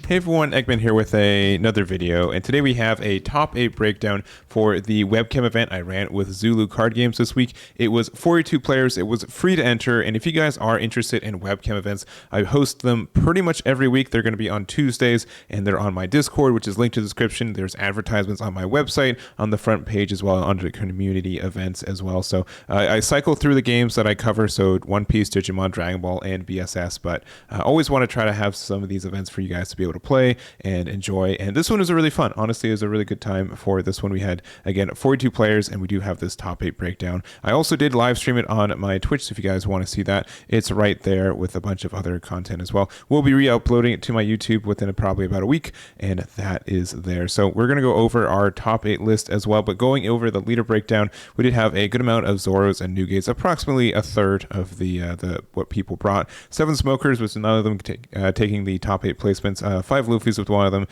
Hey everyone, Eggman here with another video, and today we have a top 8 breakdown for the webcam event I ran with Zulu card games this week. It was 42 players, it was free to enter, and if you guys are interested in webcam events, I host them pretty much every week. They're going to be on Tuesdays, and they're on my Discord, which is linked in the description. There's advertisements on my website, on the front page as well, under community events as well. So I cycle through the games that I cover, so One Piece, Digimon, Dragon Ball, and BSS, but I always want to try to have some of these events for you guys to be able to play and enjoy, and this one was really fun. Honestly, it was a really good time for this one. We had, again, 42 players, and we do have this top 8 breakdown. I also did live stream it on my Twitch, so if you guys want to see that, it's right there with a bunch of other content as well. We'll be re-uploading it to my YouTube within probably about a week, and that is there. So we're going to go over our top 8 list as well, but going over the leader breakdown, we did have a good amount of Zoros and Newgates, approximately a third of the what people brought. 7 Smokers, with none of them taking the top 8 placements. 5 Luffys with one of them,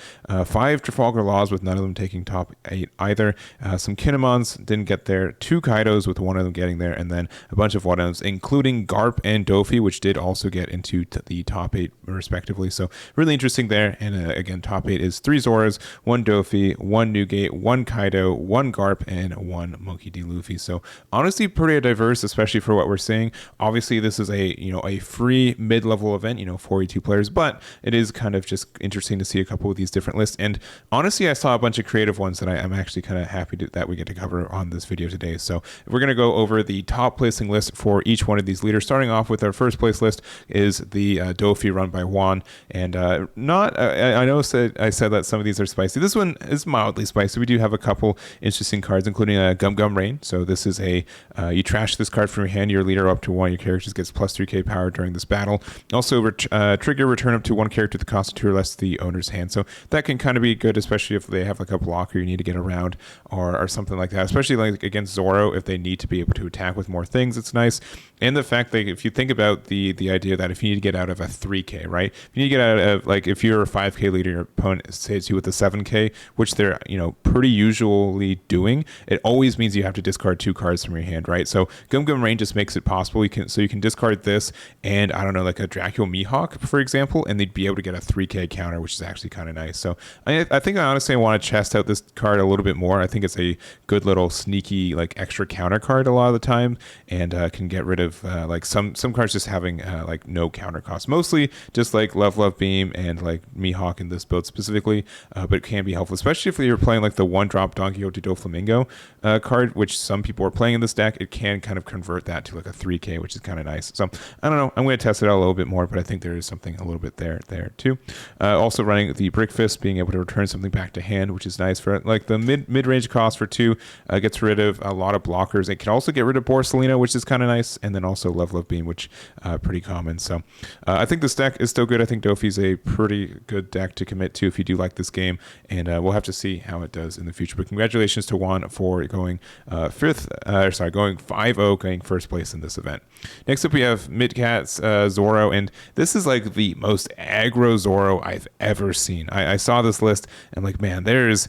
5 Trafalgar Laws with none of them taking top 8 either. Some Kinemons didn't get there, 2 Kaidos with one of them getting there, and then a bunch of what-ifs, including Garp and Doffy, which did also get into the top 8 respectively. So really interesting there. And again, top 8 is 3 Zoras, 1 Doffy, 1 Newgate, 1 Kaido, 1 Garp, and 1 Monkey D. Luffy. So honestly, pretty diverse, especially for what we're seeing. Obviously, this is a free mid-level event, 42 players, but it is kind of just interesting to see a couple of these different lists. And honestly, I saw a bunch of creative ones that I'm actually kind of happy that we get to cover on this video today. So we're going to go over the top placing list for each one of these leaders. Starting off with our first place list is the Doffy run by Juan. And I know I said that some of these are spicy. This one is mildly spicy. We do have a couple interesting cards, including a Gum Gum Rain. So this is you trash this card from your hand, your leader up to 1 of your characters gets plus 3k power during this battle. Also trigger return up to 1 character with the cost of 2 or less to the owner's hand. So that can kind of be good, especially if they have like a blocker you need to get around or something like that, especially like against Zoro if they need to be able to attack with more things. It's nice. And the fact that if you think about the idea that if you need to get out of a 3k, right, if you need to get out of, like, if you're a 5k leader, your opponent hits you with a 7k, which they're pretty usually doing, it always means you have to discard 2 cards from your hand, right? So Gum Gum Rain just makes it possible. You can discard this and I don't know, like a Dracula Mihawk, for example, and they'd be able to get a 3k counter, which is actually kind of nice. So I think I honestly want to test out this card a little bit more. I think it's a good little sneaky like extra counter card a lot of the time, and can get rid of like some cards just having like no counter cost, mostly just like Love Beam and like Mihawk in this build specifically, but it can be helpful, especially if you're playing like the 1-drop Don Quixote Doflamingo card, which some people are playing in this deck. It can kind of convert that to like a 3k, which is kind of nice. So I don't know, I'm going to test it out a little bit more, but I think there is something a little bit there too. Also running the Brick Fist, being able to return something back to hand, which is nice for like the mid-range cost for 2, gets rid of a lot of blockers. It can also get rid of Borsalino, which is kind of nice, and then also Love Beam, which pretty common. So I think this deck is still good. I think Doffy's a pretty good deck to commit to if you do like this game, and we'll have to see how it does in the future. But congratulations to Juan for going going 5-0, getting first place in this event. Next up, we have Midcat's Zoro, and this is like the most aggro Zoro I've ever seen. I saw this list and I'm like, man, there's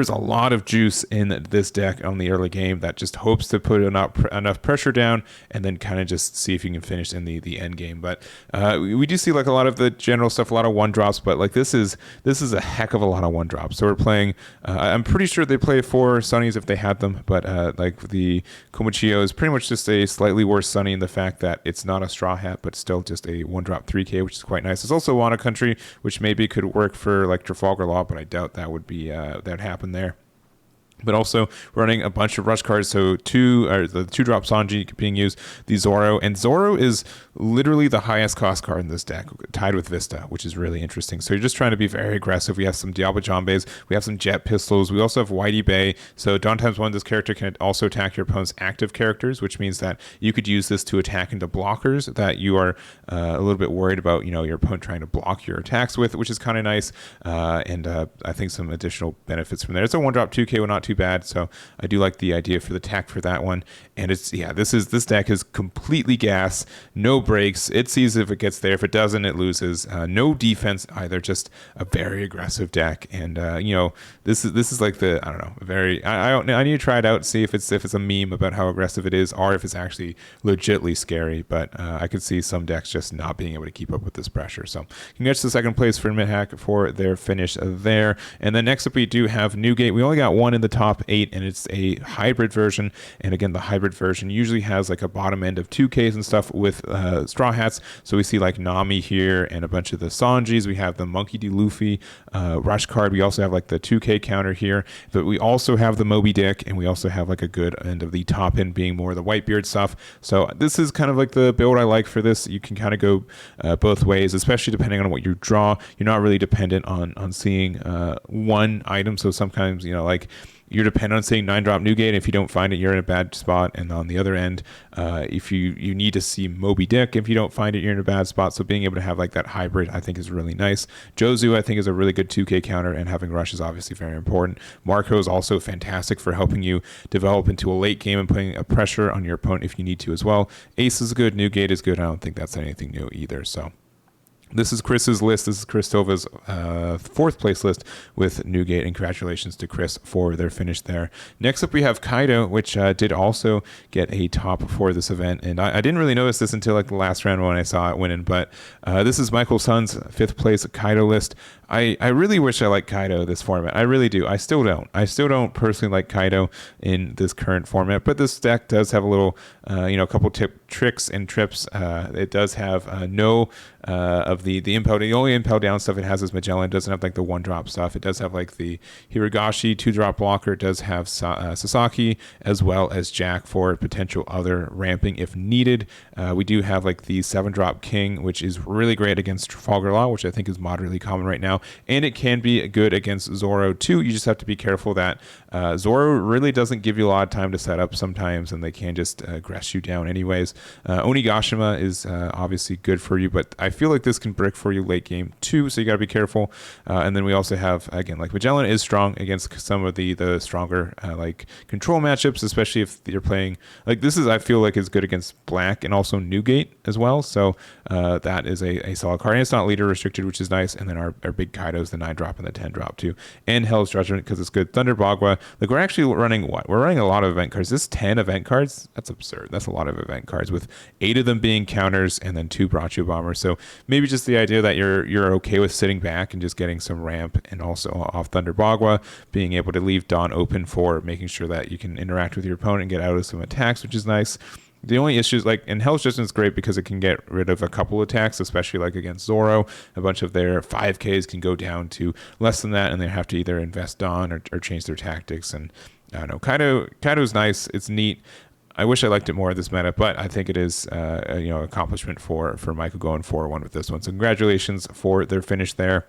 a lot of juice in this deck on the early game that just hopes to put enough pressure down and then kind of just see if you can finish in the end game. But we do see like a lot of the general stuff, a lot of 1-drops, but like this is a heck of a lot of 1-drops. So we're playing, I'm pretty sure they play 4 Sunnies if they had them, but like the Komochio is pretty much just a slightly worse Sunny in the fact that it's not a Straw Hat, but still just a 1-drop 3k, which is quite nice. There's also Wano Country, which maybe could work for like Trafalgar Law, but I doubt that would be that happen there. But also running a bunch of rush cards, so the 2-drop Sanji being used, the Zoro, and Zoro is literally the highest cost card in this deck, tied with Vista, which is really interesting. So you're just trying to be very aggressive. We have some Diablo Jambes, we have some Jet Pistols, we also have Whitey Bay. So Dawn times 1, this character can also attack your opponent's active characters, which means that you could use this to attack into blockers that you are a little bit worried about, your opponent trying to block your attacks with, which is kind of nice. And I think some additional benefits from there. It's a 1-drop 2k, well, not too bad. So I do like the idea for the tech for that one. And it's, yeah, this deck is completely gas, no breaks. It sees if it gets there. If it doesn't, it loses. No defense either, just a very aggressive deck. And this is like the, I don't know, very, I need to try it out, see if it's a meme about how aggressive it is, or if it's actually legitly scary. But I could see some decks just not being able to keep up with this pressure. So congrats to second place for Mithak for their finish there. And then next up we do have Newgate. We only got one in the top 8, and it's a hybrid version. And again, the hybrid version usually has like a bottom end of 2Ks and stuff with straw hats. So we see like Nami here and a bunch of the Sanjis. We have the Monkey D. Luffy rush card. We also have like the 2K counter here, but we also have the Moby Dick, and we also have like a good end of the top end being more the Whitebeard stuff. So this is kind of like the build I like for this. You can kind of go both ways, especially depending on what you draw. You're not really dependent on seeing one item. So sometimes, like you're dependent on seeing 9-drop Newgate. If you don't find it, you're in a bad spot. And on the other end, if you need to see Moby Dick, if you don't find it, you're in a bad spot. So being able to have like that hybrid, I think is really nice. Jozu, I think, is a really good 2K counter, and having Rush is obviously very important. Marco is also fantastic for helping you develop into a late game and putting a pressure on your opponent if you need to as well. Ace is good. Newgate is good. I don't think that's anything new either. So this is Chris's list. This is Chris Silva's 4th place list with Newgate, and congratulations to Chris for their finish there. Next up, we have Kaido, which did also get a top for this event, and I didn't really notice this until like the last round when I saw it winning, but this is Michael Sun's 5th place Kaido list. I really wish I liked Kaido this format. I really do. I still don't personally like Kaido in this current format, but this deck does have a little, a couple tricks and trips. It does have no of the impel. The only impel down stuff it has is Magellan. It doesn't have like the 1-drop stuff. It does have like the Hirogashi 2-drop blocker. It does have Sasaki as well as Jack for potential other ramping if needed. We do have like the 7-drop King, which is really great against Trafalgar Law, which I think is moderately common right now. And it can be good against Zoro too. You just have to be careful that Zoro really doesn't give you a lot of time to set up sometimes, and they can just gress you down anyways. Onigashima is obviously good for you, but I feel like this can brick for you late game too, so you got to be careful. And then we also have, again, like Magellan is strong against some of the stronger like control matchups, especially if you're playing like this is, I feel like, is good against Black and also Newgate as well. So that is a solid card, and it's not leader restricted, which is nice. And then our big Kaido's the 9-drop and the 10-drop too, and Hell's Judgment because it's good. Thunder Bagua, like we're actually running we're running a lot of event cards. This 10 event cards, that's absurd. That's a lot of event cards, with 8 of them being counters and then 2 Bracho Bombers. So maybe just the idea that you're okay with sitting back and just getting some ramp, and also off Thunder Bagua being able to leave Dawn open for making sure that you can interact with your opponent and get out of some attacks, which is nice. The only issue is like, and Hell's Judgment is great because it can get rid of a couple attacks, especially like against Zoro. A bunch of their 5Ks can go down to less than that, and they have to either invest on or change their tactics. And I don't know, Kaido's nice. It's neat. I wish I liked it more of this meta, but I think it is accomplishment for Michael going 4-1 with this one. So congratulations for their finish there.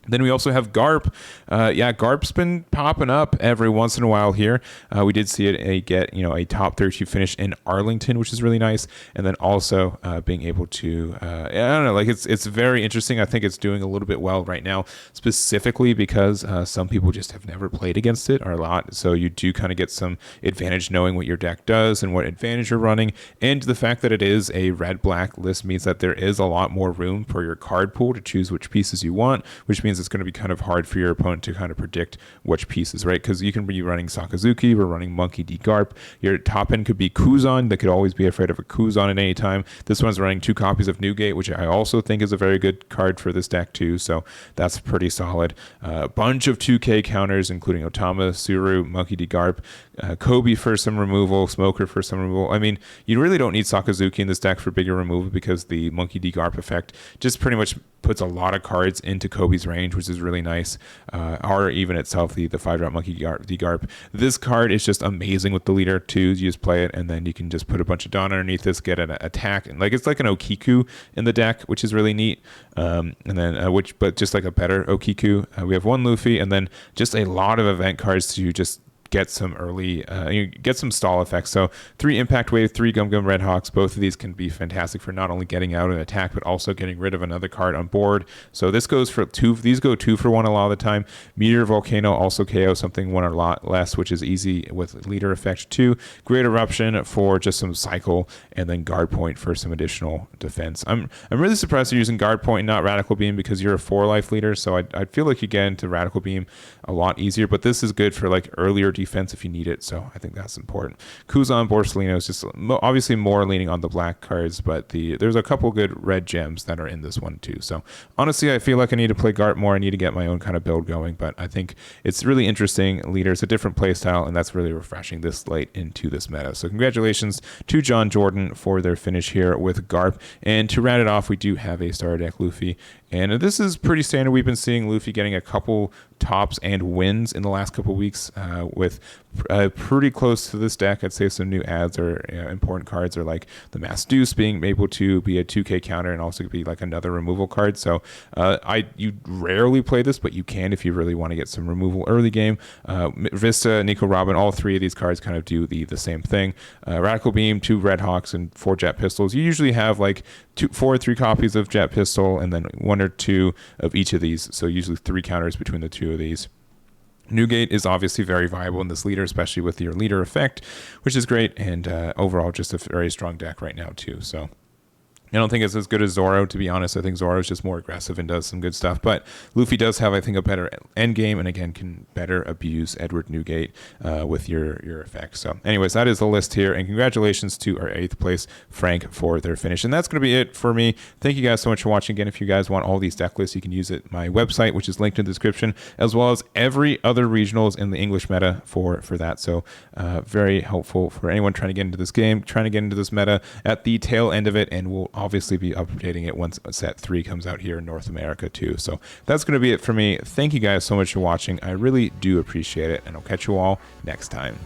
Then we also have Garp. Garp's been popping up every once in a while here. We did see it get a top 32 finish in Arlington, which is really nice. And then also being able to, I don't know, like it's very interesting. I think it's doing a little bit well right now, specifically because some people just have never played against it or a lot. So you do kind of get some advantage knowing what your deck does and what advantage you're running. And the fact that it is a red-black list means that there is a lot more room for your card pool to choose which pieces you want, which means it's going to be kind of hard for your opponent to kind of predict which pieces, right? Because you can be running Sakazuki, we're running Monkey D. Garp. Your top end could be Kuzan. They could always be afraid of a Kuzan at any time. This one's running 2 copies of Newgate, which I also think is a very good card for this deck too. So that's pretty solid. A bunch of 2K counters, including Otama, Suru, Monkey D. Garp, Kobe for some removal, Smoker for some removal. I mean, you really don't need Sakazuki in this deck for bigger removal because the Monkey D. Garp effect just pretty much puts a lot of cards into Kobe's range, which is really nice. Or even itself, the 5-drop Monkey D. Garp. This card is just amazing with the leader too. You just play it, and then you can just put a bunch of Dawn underneath this, get an attack, and like it's like an Okiku in the deck, which is really neat. And then but just like a better Okiku. We have 1 Luffy, and then just a lot of event cards to just get some early, you get some stall effects. So 3 Impact Wave, 3 Gum Gum Red Hawks. Both of these can be fantastic for not only getting out an attack, but also getting rid of another card on board. So this goes for 2. These go 2 for 1 a lot of the time. Meteor Volcano also KO something 1 a lot less, which is easy with leader effect 2. Great Eruption for just some cycle, and then Guard Point for some additional defense. I'm really surprised you're using Guard Point and not Radical Beam, because you're a 4 life leader. So I'd feel like you get into Radical Beam a lot easier, but this is good for like earlier defense if you need it. So I think that's important. Kuzan Borsalino is just obviously more leaning on the black cards, but there's a couple good red gems that are in this one too. So honestly, I feel like I need to play Garp more. I need to get my own kind of build going, but I think it's really interesting leader. It's a different play style, and that's really refreshing this late into this meta. So congratulations to John Jordan for their finish here with Garp. And to round it off, we do have a starter deck Luffy. And this is pretty standard. We've been seeing Luffy getting a couple tops and wins in the last couple weeks with pretty close to this deck. I'd say some new adds or important cards are like the Mass Deuce being able to be a 2k counter and also be like another removal card. So you rarely play this, but you can if you really want to get some removal early game. Vista, Nico Robin, all 3 of these cards kind of do the same thing. Radical Beam, 2 Red Hawks, and 4 Jet Pistols. You usually have like 4 or 3 copies of Jet Pistol, and then 1 or 2 of each of these. So usually 3 counters between the 2 of these. Newgate is obviously very viable in this leader, especially with your leader effect, which is great, and overall just a very strong deck right now too. So I don't think it's as good as Zoro, to be honest. I think Zoro is just more aggressive and does some good stuff. But Luffy does have, I think, a better end game, and again, can better abuse Edward Newgate with your effects. So anyways, that is the list here. And congratulations to our 8th place, Frank, for their finish. And that's going to be it for me. Thank you guys so much for watching. Again, if you guys want all these deck lists, you can use it my website, which is linked in the description, as well as every other regionals in the English meta for that. So very helpful for anyone trying to get into this game, trying to get into this meta at the tail end of it, and we'll obviously be updating it once set 3 comes out here in North America too. So that's going to be it for me. Thank you guys so much for watching. I really do appreciate it, and I'll catch you all next time.